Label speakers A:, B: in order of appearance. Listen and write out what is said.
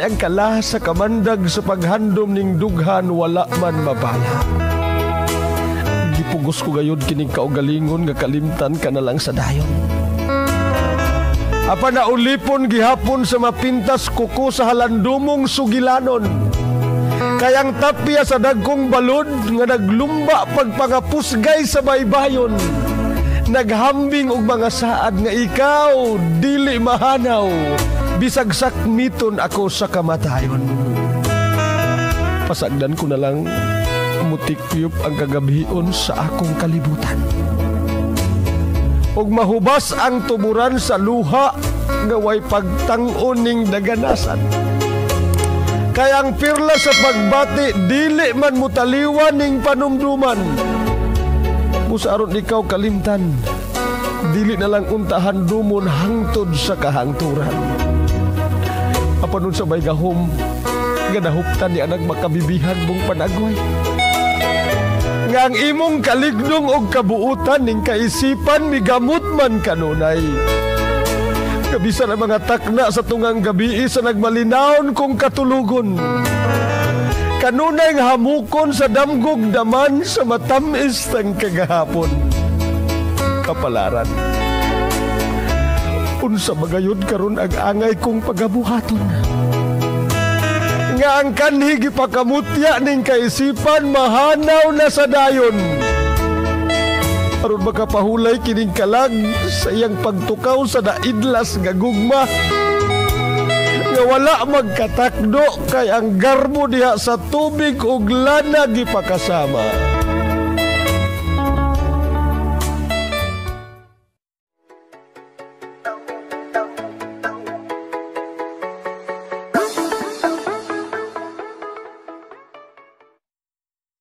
A: kay ang kalas sa kamandag sa paghandom ning dughan wala man mabala. Gipugos ko gayud kining kaugalingon nga kalimtan ka na lang sa dayon. Apa na ulipon gihapon sa mapintas kuko sa halandumong sugilanon. Kayang tapya sa dagkong balod nga naglumba pagpangapusgay sa baybayon. Naghambing og mga saad nga ikaw dili mahanaw. Bisag sakmiton ako sa kamatayon. Pasagdan ko na lang mutikyop ang kagabion sa akong kalibutan. Og mahubas ang tuburan sa luha nga way pagtang-on ning daganasan. Kaya ang pirla sa pagbati dili man mutaliwan ning panumduman. Musaron ikaw kalimtan, dili na lang untahan dumon hangtod sa kahangturan. Apanon sa may gahom, ganahuptan ni anak makabibihan mong panagway. Nga ang imong kaligdong og kabuutan ning kaisipan migamot man kanunay. Kabisan ang mga takna sa tungang gabi sa nagmalinaon kong katulugon. Kanunay nga hamukon sa damgog daman sa matamis ng kagahapon. Kapalaran. Unsa magayod karon ang angay kong pagabuhaton. Nga ang kanhi gipakamutya ning kaisipan mahanaw na sa dayon. Aron makapahulay kining kalag sa iyang pagtukaw sa daidlas nga gugma. Nga wala magkatakdo kay ang garbo diha sa tubig ug lana gipakasama.